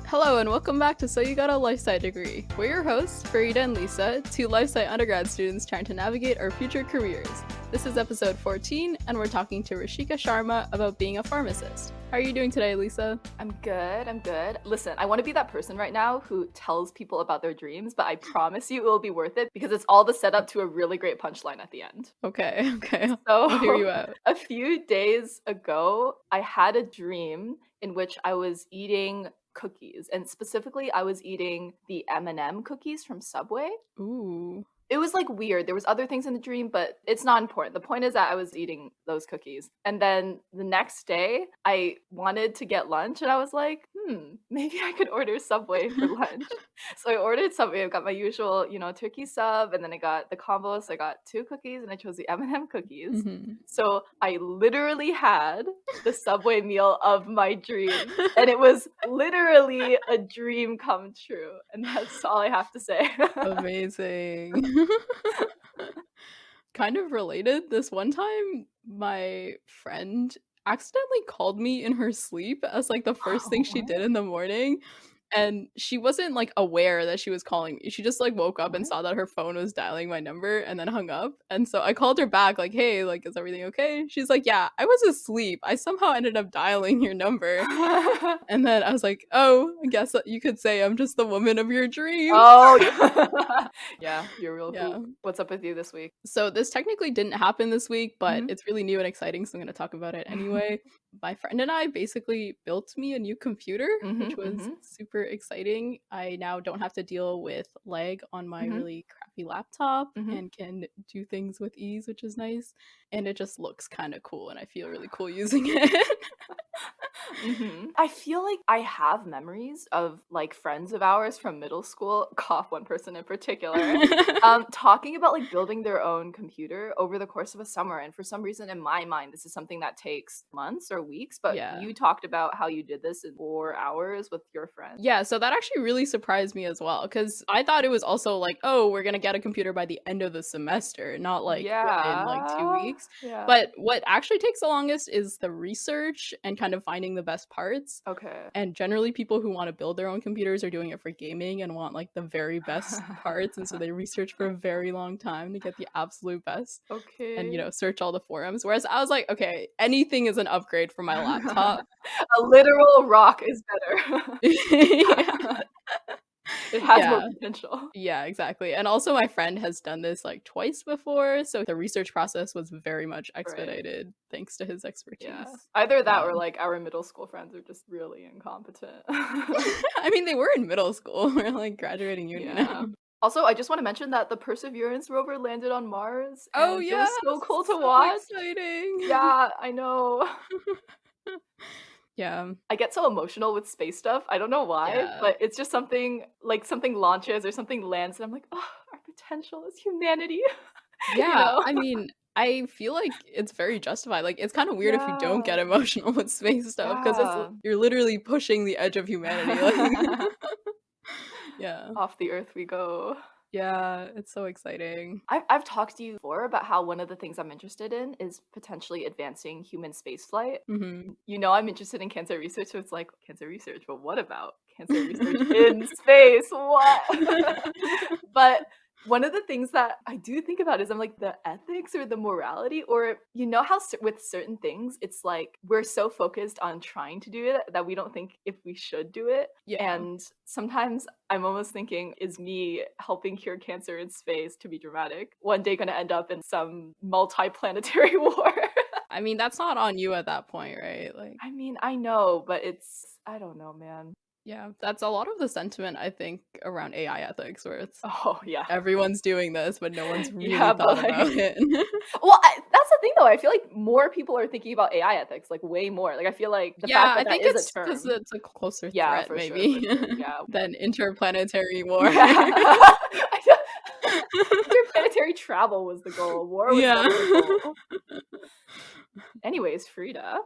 Hello and welcome back to So You Got a Life Sci Degree. We're your hosts, Farida and Lisa, two life sci undergrad students trying to navigate our future careers. This is episode 14, and we're talking to Rishika Sharma about being a pharmacist. How are you doing today, Lisa? I'm good. Listen, I want to be that person right now who tells people about their dreams, but I promise you it will be worth it because it's all the setup to a really great punchline at the end. Okay. So, I'll hear you out. A few days ago, I had a dream in which I was eating cookies, and specifically I was eating the M&M cookies from Subway. Ooh. It was like weird. There was other things in the dream, but it's not important. The point is that I was eating those cookies. And then the next day, I wanted to get lunch and I was like, maybe I could order Subway for lunch. So I ordered Subway. I got my usual, turkey sub, and then I got the combo. So I got 2 cookies and I chose the M&M cookies. Mm-hmm. So I literally had the Subway meal of my dream. And it was literally a dream come true. And that's all I have to say. Amazing. Kind of related, this one time my friend accidentally called me in her sleep as like the first thing she did in the morning. And she wasn't like aware that she was calling me. She just like woke up and saw that her phone was dialing my number and then hung up. And so I called her back like, hey, like, is everything okay? She's like, yeah, I was asleep. I somehow ended up dialing your number. And then I was like, oh, I guess you could say I'm just the woman of your dreams. Oh, yeah, you're real cool. What's up with you this week? So this technically didn't happen this week, but it's really new and exciting, so I'm going to talk about it anyway. My friend and I basically built me a new computer, which was super exciting. I now don't have to deal with lag on my really crappy laptop and can do things with ease, which is nice. And it just looks kind of cool, and I feel really cool using it. I feel like I have memories of like friends of ours from middle school, one person in particular, talking about like building their own computer over the course of a summer. And for some reason in my mind, this is something that takes months or weeks, but you talked about how you did this in 4 hours with your friend. Yeah, so that actually really surprised me as well, because I thought it was also like, oh, we're gonna get a computer by the end of the semester, not like within like 2 weeks. But what actually takes the longest is the research and kind of finding the best parts. Okay. And generally people who want to build their own computers are doing it for gaming and want like the very best parts, and so they research for a very long time to get the absolute best. Okay. And search all the forums, whereas I was like, okay, anything is an upgrade for my laptop. A literal rock is better. Yeah. It has more potential. Yeah, exactly. And also my friend has done this like twice before, so the research process was very much expedited thanks to his expertise. Yeah. Either that or like our middle school friends are just really incompetent. I mean, they were in middle school. We're like graduating uni now. Also, I just want to mention that the Perseverance rover landed on Mars. Oh yeah, it was so cool to watch. Exciting. Yeah, I know. Yeah. I get so emotional with space stuff. I don't know why, but it's just something like something launches or something lands and I'm like, oh, our potential as humanity. Yeah, I mean, I feel like it's very justified. Like, it's kind of weird if you don't get emotional with space stuff, because you're literally pushing the edge of humanity. Like, yeah. Off the Earth we go. Yeah, it's so exciting. I've talked to you before about how one of the things I'm interested in is potentially advancing human spaceflight. I'm interested in cancer research, so it's like, cancer research, but what about cancer research in space? What? But one of the things that I do think about is I'm like the ethics or the morality, or how with certain things, it's like we're so focused on trying to do it that we don't think if we should do it. Yeah. And sometimes I'm almost thinking, is me helping cure cancer in space, to be dramatic, one day going to end up in some multi-planetary war? I mean, that's not on you at that point, right? Like, I mean, I know, but I don't know, man. Yeah, that's a lot of the sentiment, I think, around AI ethics, where it's everyone's doing this, but no one's really thought about it. Well, that's the thing, though. I feel like more people are thinking about AI ethics, like way more. Like, I feel like the fact that is a term. Because it's a closer threat, maybe, than interplanetary war. Interplanetary travel was the goal. War was never the goal. Anyways, Frida,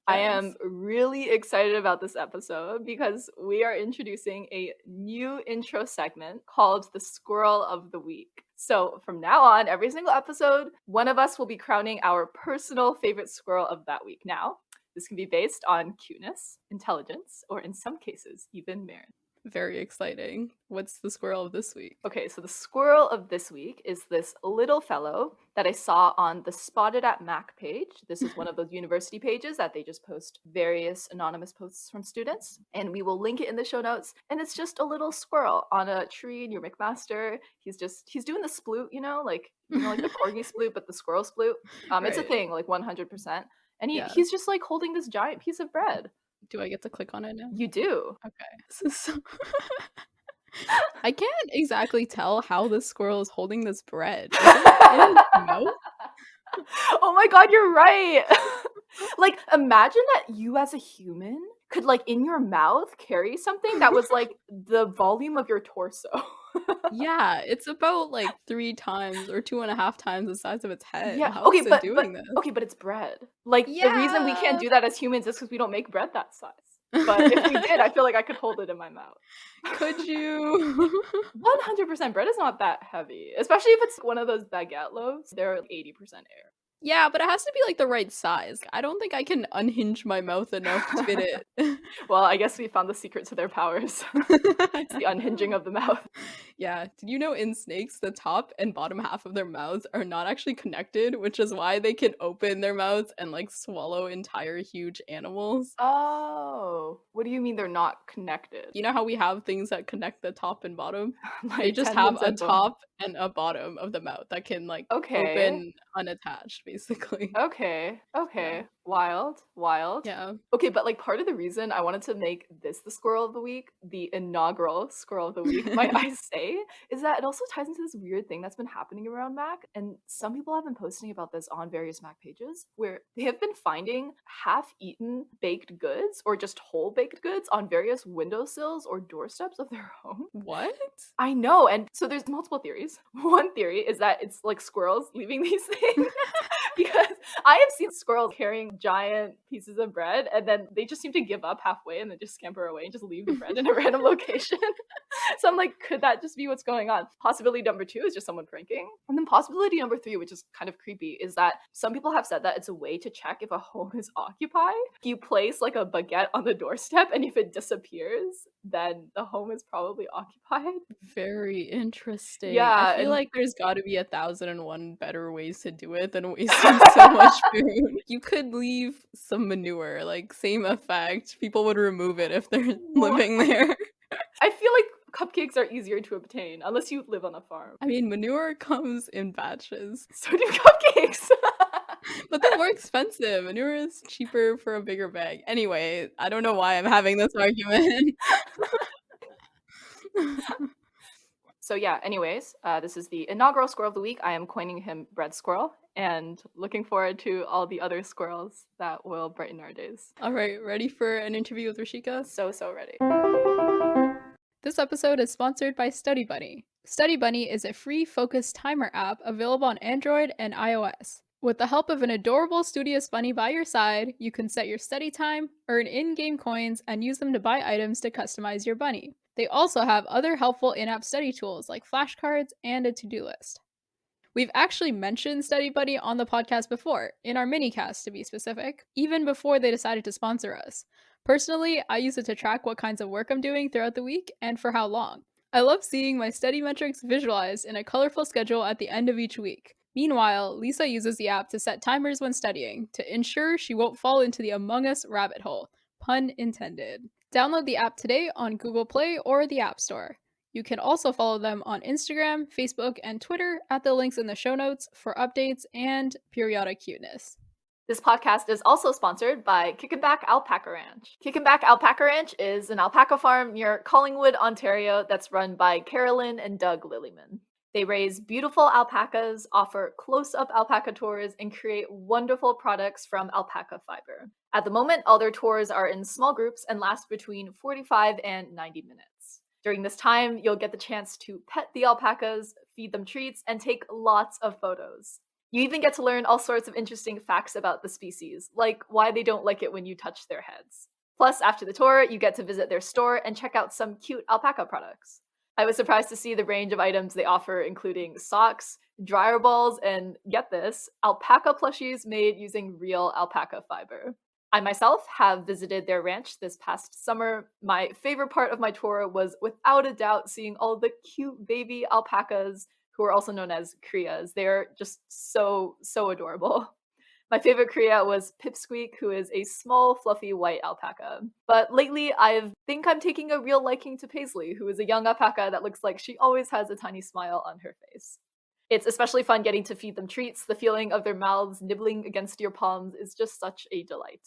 I am really excited about this episode because we are introducing a new intro segment called the Squirrel of the Week. So from now on, every single episode, one of us will be crowning our personal favorite squirrel of that week. Now, This can be based on cuteness, intelligence, or in some cases, even merit. Very exciting. What's the squirrel of this week? Okay, so the squirrel of this week is this little fellow that I saw on the Spotted at Mac page. This is one of those university pages that they just post various anonymous posts from students, and we will link it in the show notes. And it's just a little squirrel on a tree near McMaster. He's doing the sploot, like the corgi sploot, but the squirrel sploot. It's a Right. thing, like 100%. And Yeah. he's just like holding this giant piece of bread. Do I get to click on it now? You do. Okay. This is so I can't exactly tell how this squirrel is holding this bread. Is it in its mouth? Oh my god, you're right. Like, imagine that you as a human could, like, in your mouth carry something that was, like, the volume of your torso. Yeah, it's about, like, 3 times or 2.5 times the size of its head. Yeah, How okay, is it doing this? but it's bread. Like, the reason we can't Yeah! do that as humans is because we don't make bread that size. But if we did, I feel like I could hold it in my mouth. Could you? 100% bread is not that heavy, especially if it's one of those baguette loaves. They're 80% air. Yeah, but it has to be, like, the right size. I don't think I can unhinge my mouth enough to fit it. Well, I guess we found the secret to their powers. It's the unhinging of the mouth. Yeah. Did you know in snakes, the top and bottom half of their mouths are not actually connected, which is why they can open their mouths and, like, swallow entire huge animals? Oh, what do you mean they're not connected? You know how we have things that connect the top and bottom? Like They just have tendons a and bone. top and a bottom of the mouth that can, like, Okay. open unattached, basically. Okay. Yeah. Wild. Yeah. Okay, but like part of the reason I wanted to make this the squirrel of the week, the inaugural squirrel of the week, might I say, is that it also ties into this weird thing that's been happening around Mac. And some people have been posting about this on various Mac pages where they have been finding half-eaten baked goods or just whole baked goods on various windowsills or doorsteps of their home. What? I know, and so there's multiple theories. One theory is that it's like squirrels leaving these things because I have seen squirrels carrying giant pieces of bread and then they just seem to give up halfway and then just scamper away and just leave the bread in a random location. So I'm like, could that just be what's going on? Possibility number 2 is just someone pranking. And then possibility number 3, which is kind of creepy, is that some people have said that it's a way to check if a home is occupied. You place like a baguette on the doorstep and if it disappears, then the home is probably occupied. Very interesting. Yeah, I feel and like there's gotta be 1,001 better ways to do it than wasting so much food. You could leave some manure, like, same effect. People would remove it if they're living there. I feel like cupcakes are easier to obtain unless you live on a farm. I mean, manure comes in batches, So do cupcakes. but they're more expensive. Manure is cheaper for a bigger bag. Anyway, I don't know why I'm having this argument. So yeah, anyways, this is the inaugural squirrel of the week. I am coining him Bread Squirrel and looking forward to all the other squirrels that will brighten our days. All right, ready for an interview with Rishika? So ready. This episode is sponsored by Study Bunny. Study Bunny is a free focus timer app available on Android and iOS. With the help of an adorable studious bunny by your side, you can set your study time, earn in-game coins, and use them to buy items to customize your bunny. They also have other helpful in-app study tools like flashcards and a to-do list. We've actually mentioned Study Buddy on the podcast before, in our minicast to be specific, even before they decided to sponsor us. Personally, I use it to track what kinds of work I'm doing throughout the week and for how long. I love seeing my study metrics visualized in a colorful schedule at the end of each week. Meanwhile, Lisa uses the app to set timers when studying, to ensure she won't fall into the Among Us rabbit hole. Pun intended. Download the app today on Google Play or the App Store. You can also follow them on Instagram, Facebook, and Twitter at the links in the show notes for updates and periodic cuteness. This podcast is also sponsored by Kickin' Back Alpaca Ranch. Kickin' Back Alpaca Ranch is an alpaca farm near Collingwood, Ontario that's run by Carolyn and Doug Lillyman. They raise beautiful alpacas, offer close-up alpaca tours, and create wonderful products from alpaca fiber. At the moment, all their tours are in small groups and last between 45 and 90 minutes. During this time, you'll get the chance to pet the alpacas, feed them treats, and take lots of photos. You even get to learn all sorts of interesting facts about the species, like why they don't like it when you touch their heads. Plus, after the tour, you get to visit their store and check out some cute alpaca products. I was surprised to see the range of items they offer, including socks, dryer balls, and get this, alpaca plushies made using real alpaca fiber. I myself have visited their ranch this past summer. My favorite part of my tour was without a doubt seeing all the cute baby alpacas, who are also known as crias. They're just so adorable. My favorite cria was Pipsqueak, who is a small, fluffy white alpaca. But lately, I think I'm taking a real liking to Paisley, who is a young alpaca that looks like she always has a tiny smile on her face. It's especially fun getting to feed them treats. The feeling of their mouths nibbling against your palms is just such a delight.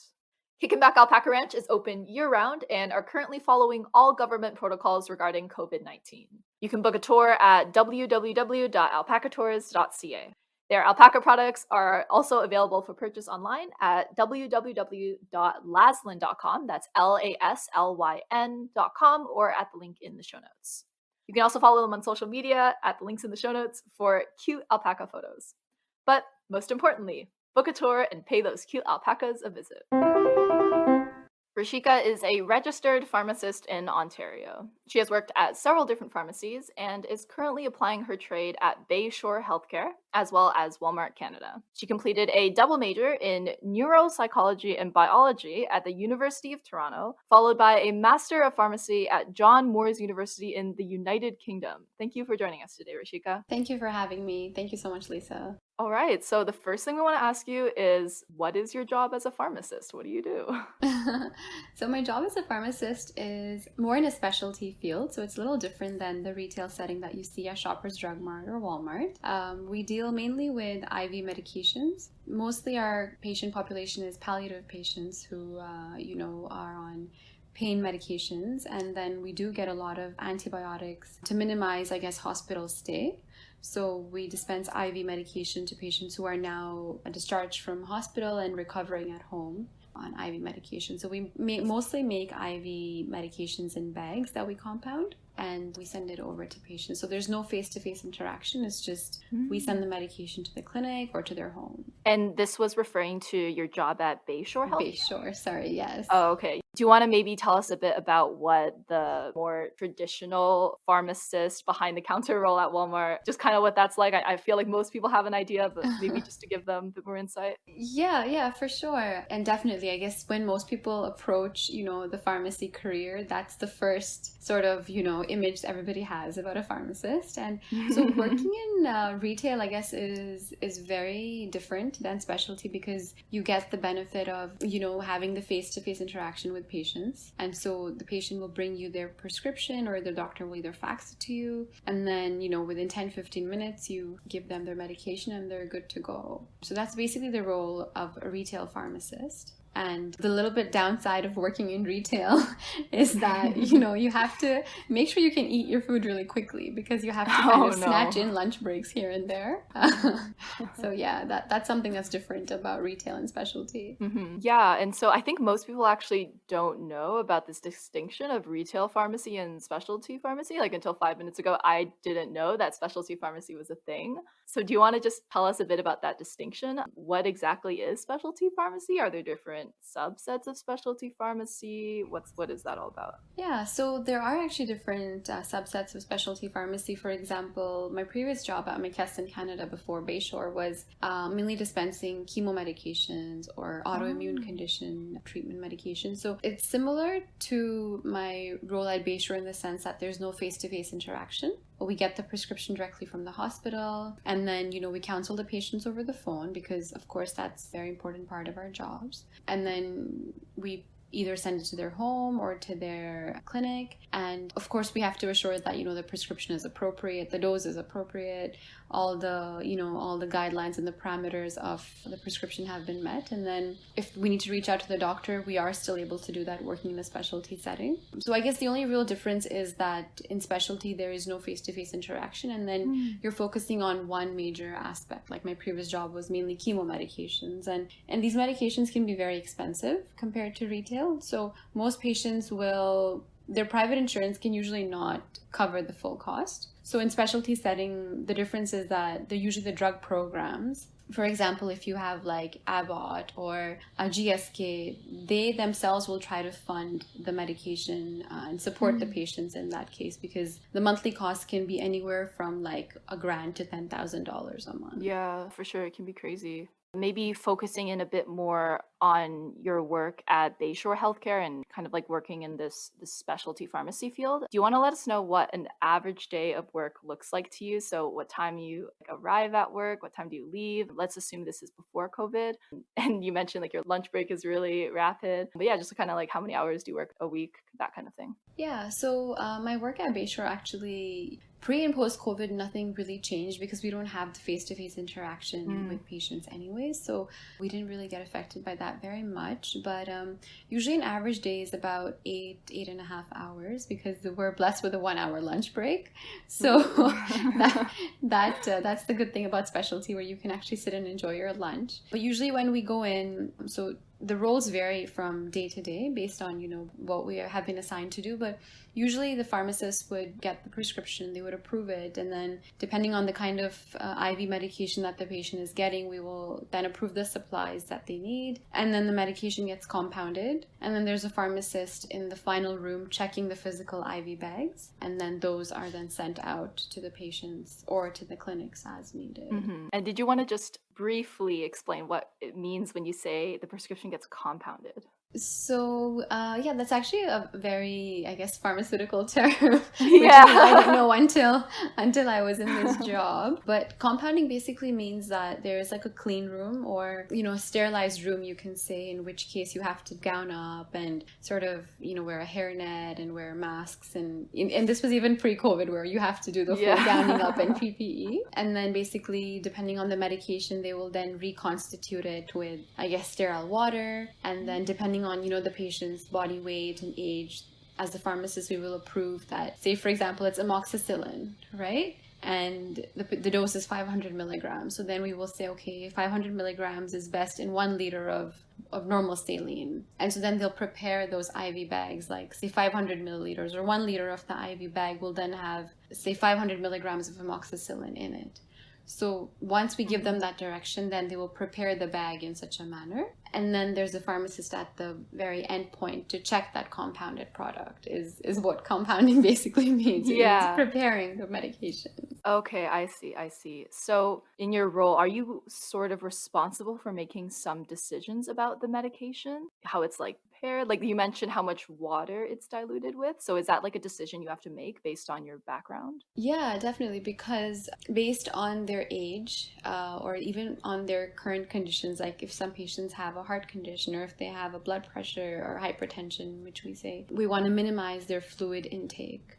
Kickenback Alpaca Ranch is open year-round and are currently following all government protocols regarding COVID-19. You can book a tour at www.alpacatours.ca. Their alpaca products are also available for purchase online at www.laslyn.com, that's LASLYN.com, or at the link in the show notes. You can also follow them on social media at the links in the show notes for cute alpaca photos. But most importantly, book a tour and pay those cute alpacas a visit. Rishika is a registered pharmacist in Ontario. She has worked at several different pharmacies and is currently applying her trade at Bayshore Healthcare, as well as Walmart Canada. She completed a double major in neuropsychology and biology at the University of Toronto, followed by a Master of Pharmacy at John Moores University in the United Kingdom. Thank you for joining us today, Rishika. Thank you for having me. Thank you so much, Lisa. All right, so the first thing we want to ask you is, what is your job as a pharmacist? What do you do? So my job as a pharmacist is more in a specialty field, so it's a little different than the retail setting that you see at Shoppers Drug Mart or Walmart. We deal mainly with IV medications. Mostly our patient population is palliative patients who, are on pain medications, and then we do get a lot of antibiotics to minimize, hospital stay. So we dispense IV medication to patients who are now discharged from hospital and recovering at home on IV medication. So we mostly make IV medications in bags that we compound, and we send it over to patients. So there's no face-to-face interaction. It's just we send the medication to the clinic or to their home. And this was referring to your job at Bayshore Health? Bayshore, sorry, yes. Oh, okay. Do you want to maybe tell us a bit about what the more traditional pharmacist behind the counter role at Walmart, just kind of what that's like? I feel like most people have an idea, but maybe just to give them a bit more insight. Yeah, for sure. And definitely, I guess when most people approach, the pharmacy career, that's the first sort of, image everybody has about a pharmacist. And so working in retail, I guess, is very different than specialty because you get the benefit of, having the face-to-face interaction with patients. And so the patient will bring you their prescription, or the doctor will either fax it to you. And then, within 10-15 minutes, you give them their medication and they're good to go. So that's basically the role of a retail pharmacist. And the little bit downside of working in retail is that, you have to make sure you can eat your food really quickly because you have to snatch in lunch breaks here and there. So yeah, that's something that's different about retail and specialty. Mm-hmm. Yeah, and so I think most people actually don't know about this distinction of retail pharmacy and specialty pharmacy. Like until 5 minutes ago, I didn't know that specialty pharmacy was a thing. So do you want to just tell us a bit about that distinction? What exactly is specialty pharmacy? Are there different subsets of specialty pharmacy? What is that all about? Yeah, so there are actually different subsets of specialty pharmacy. For example, my previous job at McKesson Canada before Bayshore was mainly dispensing chemo medications or autoimmune condition treatment medications. So it's similar to my role at Bayshore in the sense that there's no face-to-face interaction. We get the prescription directly from the hospital, and then, we counsel the patients over the phone because, of course, that's a very important part of our jobs. And then we either send it to their home or to their clinic. And of course, we have to assure that, the prescription is appropriate, the dose is appropriate, all the guidelines and the parameters of the prescription have been met. And then if we need to reach out to the doctor, we are still able to do that working in a specialty setting. So I guess the only real difference is that in specialty, there is no face-to-face interaction. And then you're focusing on one major aspect. Like my previous job was mainly chemo medications. And these medications can be very expensive compared to retail. So most patients their private insurance can usually not cover the full cost. So in specialty setting, the difference is that they're usually the drug programs. For example, if you have like Abbott or a GSK, they themselves will try to fund the medication and support the patients in that case because the monthly cost can be anywhere from like $1,000 to $10,000 a month. Yeah, for sure. It can be crazy. maybe focusing in a bit more on your work at Bayshore Healthcare and kind of like working in this specialty pharmacy field. Do you want to let us know what an average day of work looks like to you? So what time you arrive at work, what time do you leave? Let's assume this is before COVID. And you mentioned like your lunch break is really rapid. But yeah, just kind of like how many hours do you work a week, that kind of thing. Yeah, so my work at Bayshore actually, pre and post COVID, nothing really changed because we don't have the face-to-face interaction with patients anyways. So we didn't really get affected by that very much. But usually an average day is about 8.5 hours because we're blessed with a 1 hour lunch break. So that's the good thing about specialty, where you can actually sit and enjoy your lunch. But usually when we go in, so the roles vary from day to day based on, what we have been assigned to do. But usually the pharmacist would get the prescription, they would approve it. And then depending on the kind of IV medication that the patient is getting, we will then approve the supplies that they need. And then the medication gets compounded. And then there's a pharmacist in the final room checking the physical IV bags. And then those are then sent out to the patients or to the clinics as needed. And did you want to just briefly explain what it means when you say the prescription gets compounded? So, that's actually a very, I guess, pharmaceutical term, which Yeah. I didn't know until I was in this job. But compounding basically means that there's like a clean room or, a sterilized room, you can say, in which case you have to gown up and sort of, wear a hairnet and wear masks. And this was even pre-COVID, where you have to do the full gowning up and PPE. And then basically, depending on the medication, they will then reconstitute it with, I guess, sterile water. And then depending on, the patient's body weight and age, as the pharmacist, we will approve that, say, for example, it's amoxicillin, right? And the dose is 500 milligrams. So then we will say, okay, 500 milligrams is best in 1 liter of normal saline. And so then they'll prepare those IV bags, like say 500 milliliters or 1 liter of the IV bag will then have, say, 500 milligrams of amoxicillin in it. So once we give them that direction, then they will prepare the bag in such a manner. And then there's a pharmacist at the very end point to check that compounded product is what compounding basically means. Yeah. It's preparing the medication. Okay, I see. So in your role, are you sort of responsible for making some decisions about the medication? How it's like prepared? Like you mentioned how much water it's diluted with. So is that like a decision you have to make based on your background? Yeah, definitely. Because based on their age or even on their current conditions, like if some patients have a heart condition or if they have a blood pressure or hypertension, which we say, we want to minimize their fluid intake.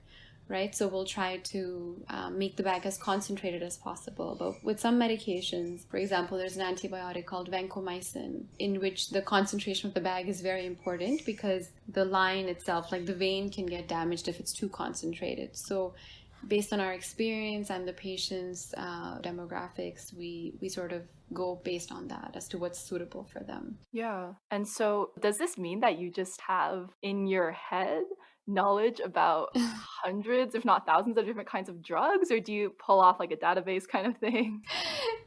Right? So we'll try to make the bag as concentrated as possible. But with some medications, for example, there's an antibiotic called vancomycin, in which the concentration of the bag is very important because the line itself, like the vein, can get damaged if it's too concentrated. So based on our experience and the patient's demographics, we sort of go based on that as to what's suitable for them. Yeah. And so does this mean that you just have in your head knowledge about hundreds, if not thousands of different kinds of drugs, or do you pull off like a database kind of thing?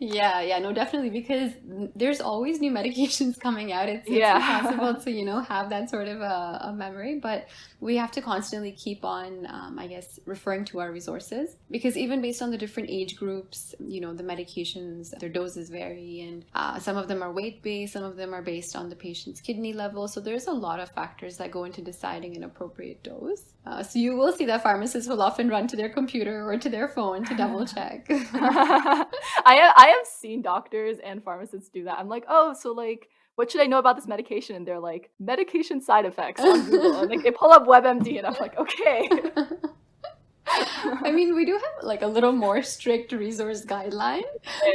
Yeah, no, definitely, because there's always new medications coming out. It's impossible to, have that sort of a memory, but we have to constantly keep on, I guess, referring to our resources, because even based on the different age groups, the medications, their doses vary, and some of them are weight-based, some of them are based on the patient's kidney level. So there's a lot of factors that go into deciding an appropriate dose. So you will see that pharmacists will often run to their computer or to their phone to double check. I have seen doctors and pharmacists do that. I'm like, oh, so like, what should I know about this medication? And they're like, medication side effects on Google. And like they pull up WebMD and I'm like, okay. I mean, we do have like a little more strict resource guideline,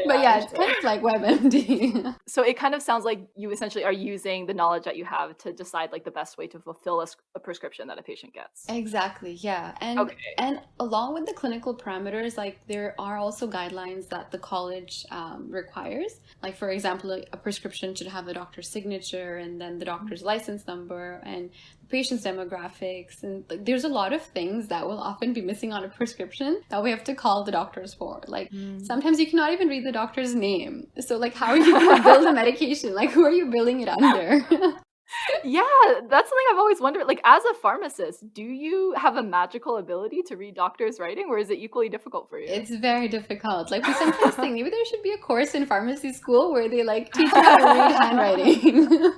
but yeah, it's kind of like WebMD. So it kind of sounds like you essentially are using the knowledge that you have to decide like the best way to fulfill a prescription that a patient gets. Exactly, yeah. And along with the clinical parameters, like there are also guidelines that the college requires. Like for example, a prescription should have the doctor's signature and then the doctor's license number and patient's demographics, and like, there's a lot of things that will often be missing on a prescription that we have to call the doctors for. Like sometimes you cannot even read the doctor's name. So like how are you going to bill the medication? Like who are you billing it under? Yeah, that's something I've always wondered. Like, as a pharmacist, do you have a magical ability to read doctors' writing, or is it equally difficult for you? It's very difficult. Like we sometimes think maybe there should be a course in pharmacy school where they like teach you how to read handwriting.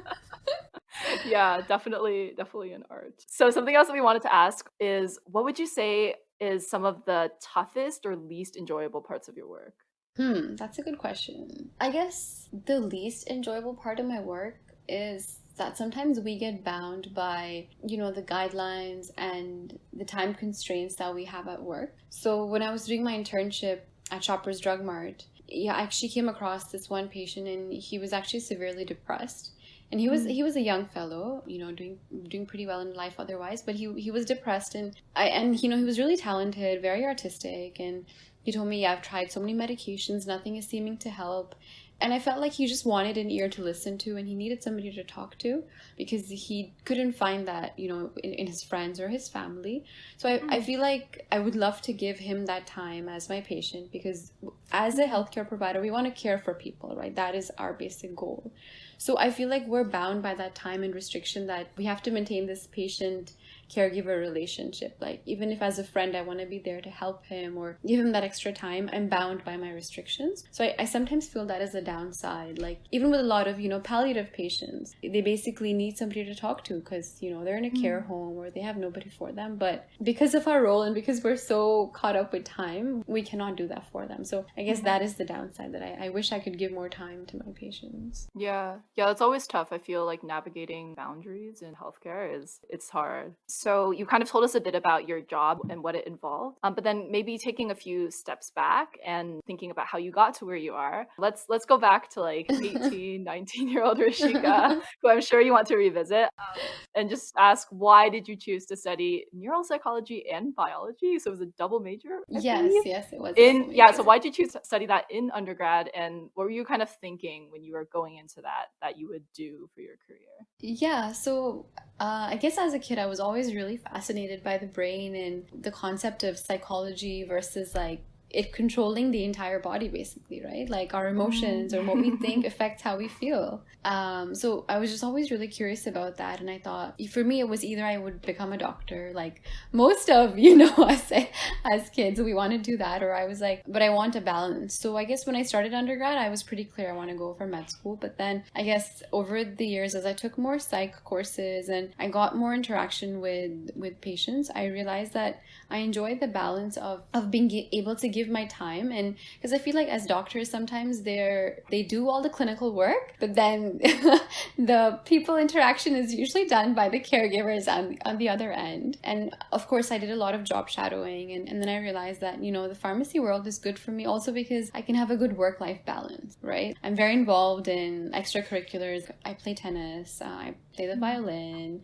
Yeah, definitely an art. So something else that we wanted to ask is, what would you say is some of the toughest or least enjoyable parts of your work? That's a good question. I guess the least enjoyable part of my work is that sometimes we get bound by, the guidelines and the time constraints that we have at work. So when I was doing my internship at Shoppers Drug Mart, yeah, I actually came across this one patient and he was actually severely depressed. And he was a young fellow, doing pretty well in life otherwise, but he was depressed and he was really talented, very artistic, and he told me, yeah, I've tried so many medications, nothing is seeming to help. And I felt like he just wanted an ear to listen to and he needed somebody to talk to because he couldn't find that, in his friends or his family. So I feel like I would love to give him that time as my patient because as a healthcare provider, we want to care for people, right? That is our basic goal. So I feel like we're bound by that time and restriction that we have to maintain this patient caregiver relationship. Like even if as a friend I want to be there to help him or give him that extra time, I'm bound by my restrictions. So I sometimes feel that as a downside. Like even with a lot of palliative patients, they basically need somebody to talk to because they're in a care home or they have nobody for them, but because of our role and because we're so caught up with time, we cannot do that for them. So I guess that is the downside, that I wish I could give more time to my patients. Yeah, it's always tough. I feel like navigating boundaries in healthcare it's hard. So you kind of told us a bit about your job and what it involved, but then maybe taking a few steps back and thinking about how you got to where you are. Let's go back to like 18, 19-year-old Rishika, who I'm sure you want to revisit, and just ask, why did you choose to study neuropsychology and biology? So it was a double major, I believe. Yes, it was a double So major. why did you choose to study that in undergrad, and what were you kind of thinking when you were going into that you would do for your career? Yeah, so I guess as a kid, I was always really fascinated by the brain and the concept of psychology versus like it controlling the entire body, basically, right? Like our emotions or what we think affects how we feel. So I was just always really curious about that. And I thought for me, it was either I would become a doctor, like most of, us as kids, we want to do that. Or I was like, but I want a balance. So I guess when I started undergrad, I was pretty clear I want to go for med school. But then I guess over the years, as I took more psych courses and I got more interaction with patients, I realized that I enjoyed the balance of being able to give my time. And because I feel like as doctors, sometimes they do all the clinical work, but then the people interaction is usually done by the caregivers on the other end. And of course, I did a lot of job shadowing, and then I realized that the pharmacy world is good for me also because I can have a good work-life balance, right? I'm very involved in extracurriculars. I play tennis, I play the violin,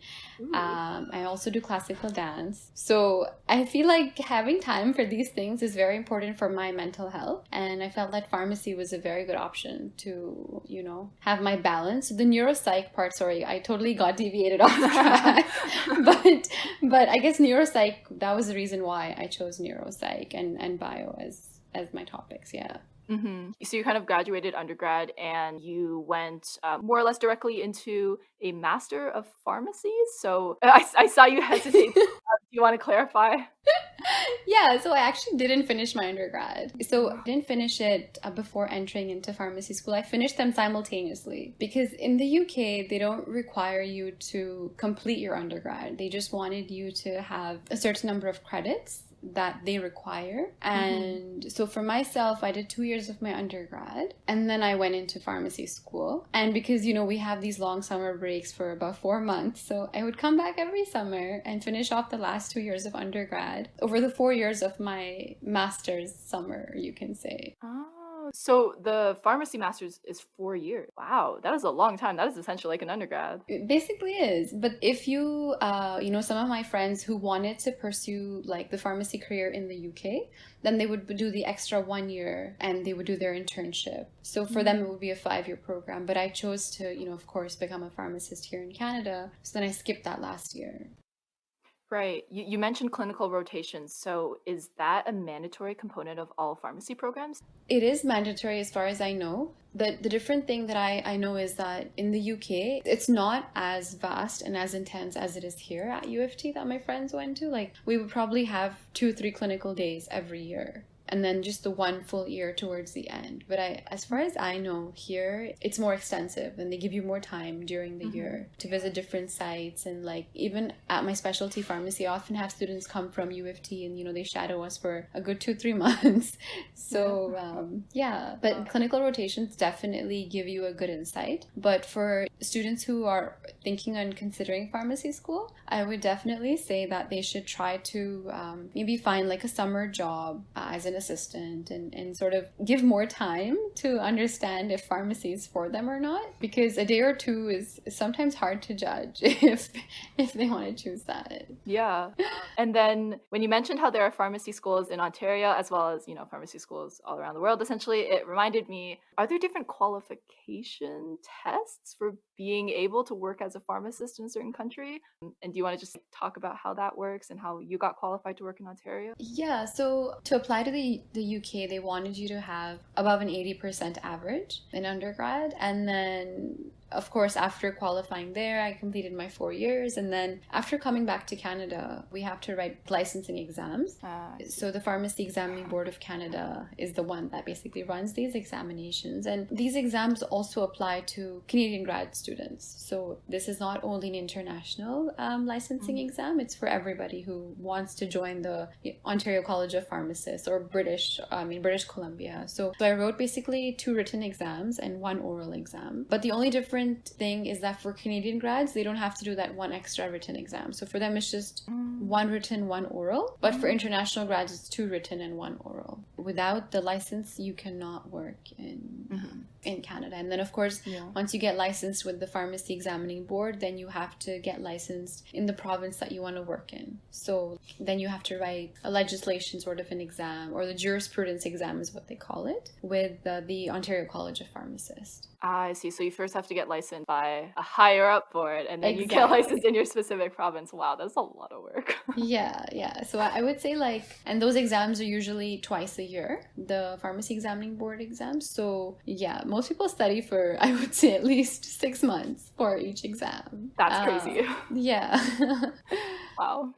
I also do classical dance. So I feel like having time for these things is very important for my mental health. And I felt that pharmacy was a very good option to, have my balance. The neuropsych part, sorry, I totally got deviated off track. but I guess neuropsych, that was the reason why I chose neuropsych and bio as my topics, yeah. So you kind of graduated undergrad and you went more or less directly into a master of pharmacy. So I saw you hesitate. Do you want to clarify? Yeah, so I actually didn't finish my undergrad. So I didn't finish it before entering into pharmacy school. I finished them simultaneously because in the UK, they don't require you to complete your undergrad. They just wanted you to have a certain number of credits that they require. And so for myself, I did 2 years of my undergrad and then I went into pharmacy school. And because, we have these long summer breaks for about 4 months, so I would come back every summer and finish off the last 2 years of undergrad over the 4 years of my master's summer, you can say. Oh, so the pharmacy master's is 4 years. Wow, that is a long time. That is essentially like an undergrad. It basically is. But if you, some of my friends who wanted to pursue like the pharmacy career in the UK, then they would do the extra 1 year and they would do their internship. So for them, it would be a 5-year program. But I chose to, of course, become a pharmacist here in Canada. So then I skipped that last year. Right. You mentioned clinical rotations. So is that a mandatory component of all pharmacy programs? It is mandatory as far as I know. The different thing that I know is that in the UK, it's not as vast and as intense as it is here at U of T that my friends went to. Like, we would probably have 2, 3 clinical days every year, and then just the one full year towards the end. But as far as I know, here it's more extensive, and they give you more time during the year to visit different sites. And like, even at my specialty pharmacy, I often have students come from U of T, and they shadow us for a good 2, 3 months. So yeah, but clinical rotations definitely give you a good insight. But for students who are thinking on considering pharmacy school, I would definitely say that they should try to maybe find like a summer job as an assistant, and sort of give more time to understand if pharmacy is for them or not, because a day or two is sometimes hard to judge if they want to choose that. Yeah. And then when you mentioned how there are pharmacy schools in Ontario as well as, pharmacy schools all around the world, essentially, it reminded me, are there different qualification tests for being able to work as a pharmacist in a certain country? And do you want to just talk about how that works and how you got qualified to work in Ontario? Yeah, so to apply to the UK, they wanted you to have above an 80% average in undergrad. And then, of course, after qualifying there, I completed my 4 years. And then after coming back to Canada, we have to write licensing exams. So the Pharmacy Examining Board of Canada is the one that basically runs these examinations. And these exams also apply to Canadian grad students. So this is not only an international licensing exam, it's for everybody who wants to join the Ontario College of Pharmacists, or British Columbia. So I wrote basically 2 written exams and 1 oral exam. But the only different thing is that for Canadian grads, they don't have to do that 1 extra written exam. So for them, it's just 1 written, 1 oral. But for international grads, it's 2 written and 1 oral. Without the license, you cannot work in Canada. And then, of course, once you get licensed with the Pharmacy Examining Board, then you have to get licensed in the province that you want to work in. So then you have to write a legislation sort of an exam, or the jurisprudence exam is what they call it, with the Ontario College of Pharmacists. I see. So you first have to get licensed by a higher up board, and then you get licensed in your specific province. Wow, that's a lot of work. Yeah. So I would say and those exams are usually twice a year, the Pharmacy Examining Board exams. So yeah, most people study for, I would say, at least 6 months for each exam. That's crazy. Yeah. Wow.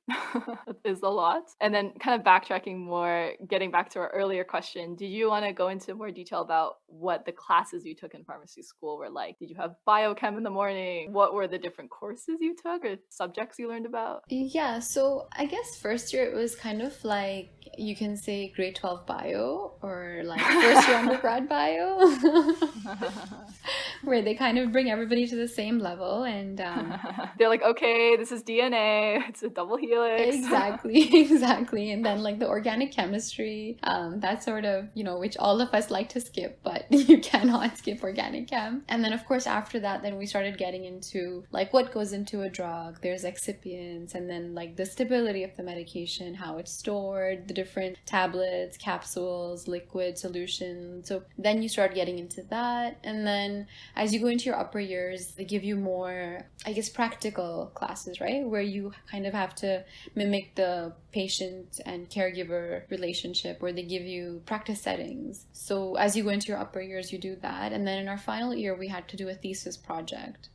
That is a lot. And then kind of backtracking more, getting back to our earlier question, do you want to go into more detail about what the classes you took in pharmacy school were like? Did you have biochem in the morning? What were the different courses you took or subjects you learned about? Yeah, so I guess first year it was kind of like, you can say grade 12 bio, or like first year undergrad bio, where they kind of bring everybody to the same level. And they're like, okay, this is DNA, it's a double helix. Exactly. And then like the organic chemistry, that sort of, which all of us like to skip, but you cannot skip organic chem. And then of course after that, then we started getting into like what goes into a drug. There's excipients, and then like the stability of the medication, how it's stored, the different tablets, capsules, liquid, solution. So then you start getting into that. And then as you go into your upper years, they give you more, I guess, practical classes, right? Where you kind of have to mimic the patient and caregiver relationship, where they give you practice settings. So as you go into your upper years, you do that. And then in our final year, we had to do a thesis project.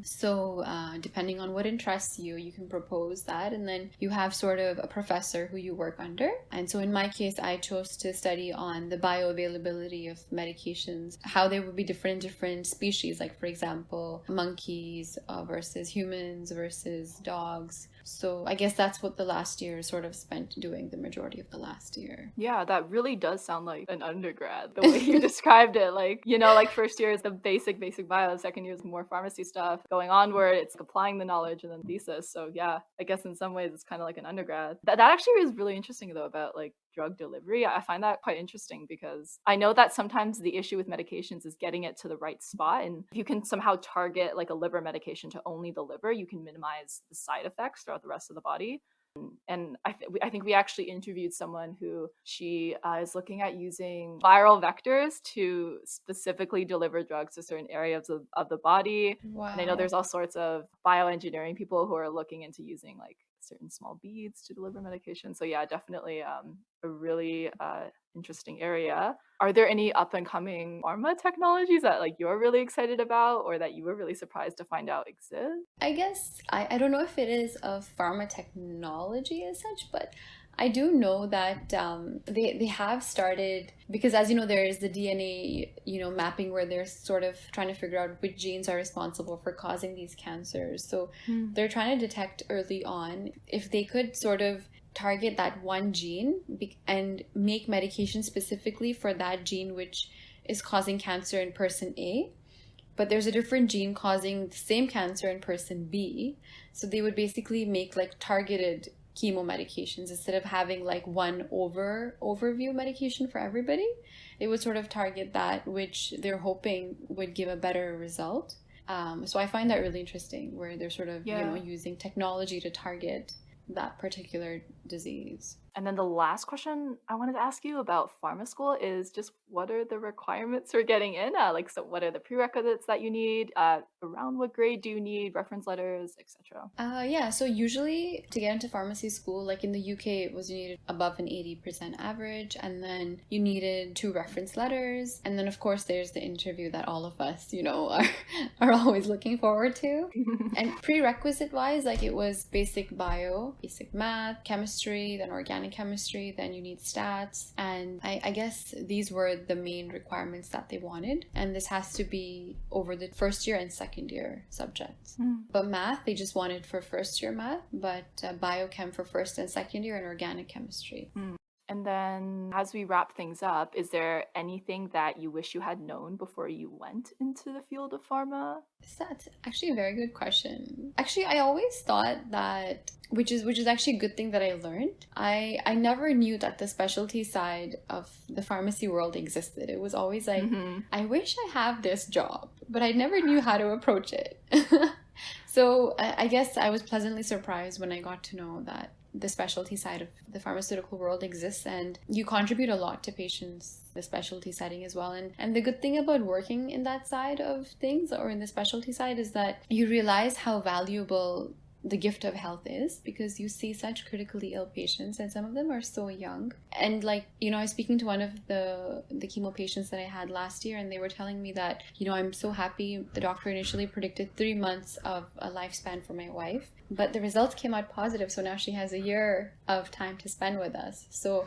So depending on what interests you, you can propose that. And then you have sort of a professor who you work under. And so in my case, I chose to study on the bioavailability of medications, how they would be different in different species, like for example, monkeys versus humans versus dogs. So I guess that's what the last year sort of spent doing, the majority of the last year. Yeah, that really does sound like an undergrad, the way you described it. Like, like first year is the basic bio, second year is more pharmacy stuff. Going onward, it's applying the knowledge, and then thesis. So yeah, I guess in some ways it's kind of like an undergrad. That actually is really interesting though, about like drug delivery. I find that quite interesting, because I know that sometimes the issue with medications is getting it to the right spot. And if you can somehow target like a liver medication to only the liver, you can minimize the side effects throughout the rest of the body. And I think we actually interviewed someone who she is looking at using viral vectors to specifically deliver drugs to certain areas of the body. Wow. And I know there's all sorts of bioengineering people who are looking into using like certain small beads to deliver medication. So yeah, definitely a really interesting area. Are there any up and coming pharma technologies that like you're really excited about or that you were really surprised to find out exist? I guess I don't know if it is a pharma technology as such, but I do know that they have started, because as you know, there is the DNA mapping where they're sort of trying to figure out which genes are responsible for causing these cancers. So they're trying to detect early on if they could sort of target that one gene and make medication specifically for that gene which is causing cancer in person A, but there's a different gene causing the same cancer in person B. So they would basically make like targeted chemo medications instead of having like one overview medication for everybody. They would sort of target that which they're hoping would give a better result. So I find that really interesting, where they're sort of using technology to target that particular disease. And then the last question I wanted to ask you about pharma school is just what are the requirements for getting in? So what are the prerequisites that you need? Around what grade do you need? Reference letters, etc. Yeah, so usually to get into pharmacy school, like in the UK, it was you needed above an 80% average, and then you needed 2 reference letters. And then, of course, there's the interview that all of us, are always looking forward to. And prerequisite-wise, like it was basic bio, basic math, chemistry, then organic chemistry, then you need stats, and I guess these were the main requirements that they wanted, and this has to be over the first year and second year subjects. But math they just wanted for first year math, but biochem for first and second year, and organic chemistry. And then as we wrap things up, is there anything that you wish you had known before you went into the field of pharma? That's actually a very good question. Actually, I always thought that, which is actually a good thing that I learned. I never knew that the specialty side of the pharmacy world existed. It was always like, I wish I have this job, but I never knew how to approach it. So I guess I was pleasantly surprised when I got to know that the specialty side of the pharmaceutical world exists, and you contribute a lot to patients, the specialty setting as well. And the good thing about working in that side of things, or in the specialty side, is that you realize how valuable the gift of health is, because you see such critically ill patients, and some of them are so young. And like, I was speaking to one of the chemo patients that I had last year, and they were telling me that, I'm so happy the doctor initially predicted 3 months of a lifespan for my wife, but the results came out positive, so now she has a year of time to spend with us. So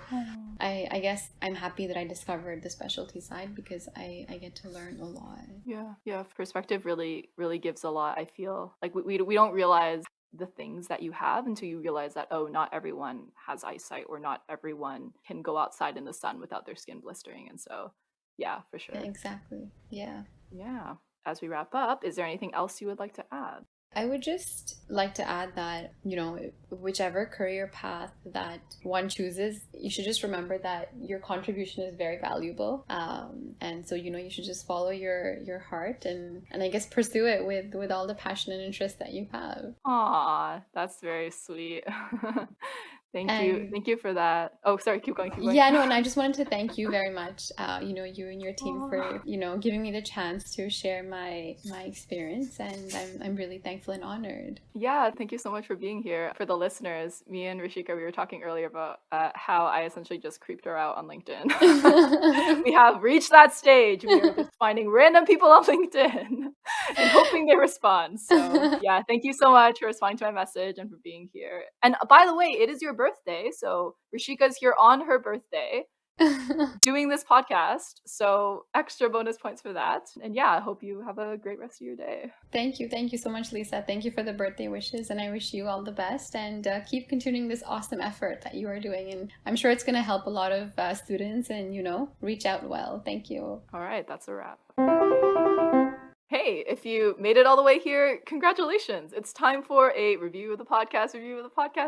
I guess I'm happy that I discovered the specialty side, because I get to learn a lot. Yeah, perspective really gives a lot. I feel like we don't realize the things that you have until you realize that, oh, not everyone has eyesight, or not everyone can go outside in the sun without their skin blistering. And so yeah, for sure. Exactly. Yeah. As we wrap up, is there anything else you would like to add? I would just like to add that, whichever career path that one chooses, you should just remember that your contribution is very valuable. And so, you should just follow your heart and I guess pursue it with all the passion and interest that you have. Aw, that's very sweet. Thank you for that. Oh, sorry, keep going. Yeah, no, and I just wanted to thank you very much, you and your team for, giving me the chance to share my experience, and I'm really thankful and honored. Yeah, thank you so much for being here. For the listeners, me and Rishika, we were talking earlier about how I essentially just creeped her out on LinkedIn. We have reached that stage. We are just finding random people on LinkedIn and hoping they respond. So yeah, thank you so much for responding to my message and for being here. And by the way, it is your birthday, so Rishika's here on her birthday doing this podcast, so extra bonus points for that. And yeah, I hope you have a great rest of your day. Thank you so much, Lisa. Thank you for the birthday wishes, and I wish you all the best, and keep continuing this awesome effort that you are doing, and I'm sure it's going to help a lot of students, and reach out well. Thank you. All right, that's a wrap. Hey, if you made it all the way here, congratulations. It's time for a review of the podcast.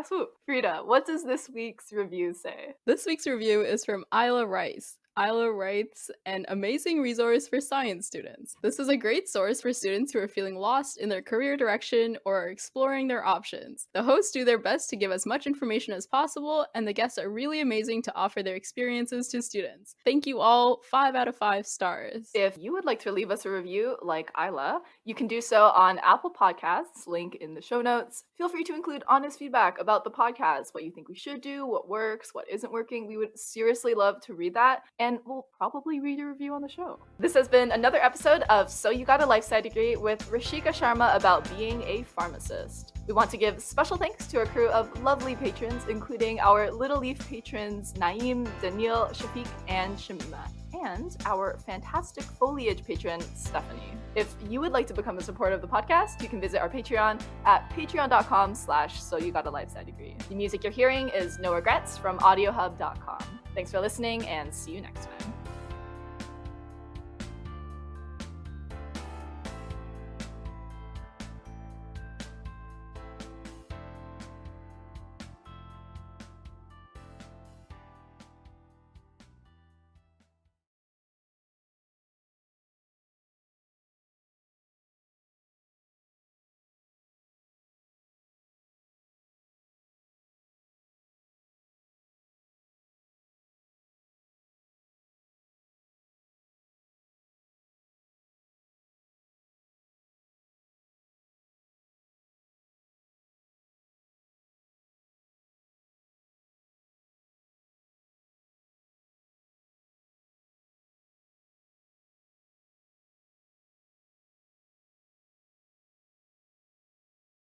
Whoop. Frida, what does this week's review say? This week's review is from Isla Rice. Isla writes, an amazing resource for science students. This is a great source for students who are feeling lost in their career direction or are exploring their options. The hosts do their best to give as much information as possible, and the guests are really amazing to offer their experiences to students. Thank you all, 5 out of 5 stars. If you would like to leave us a review like Isla, you can do so on Apple Podcasts, link in the show notes. Feel free to include honest feedback about the podcast, what you think we should do, what works, what isn't working. We would seriously love to read that, and we'll probably read your review on the show. This has been another episode of So You Got a Life Sci Degree with Rishika Sharma about being a pharmacist. We want to give special thanks to our crew of lovely patrons, including our Little Leaf patrons Naeem, Daniil, Shafiq, and Shamima, and our fantastic foliage patron, Stephanie. If you would like to become a supporter of the podcast, you can visit our Patreon at patreon.com/soyougotalifescidegree. The music you're hearing is No Regrets from audiohub.com. Thanks for listening, and see you next time.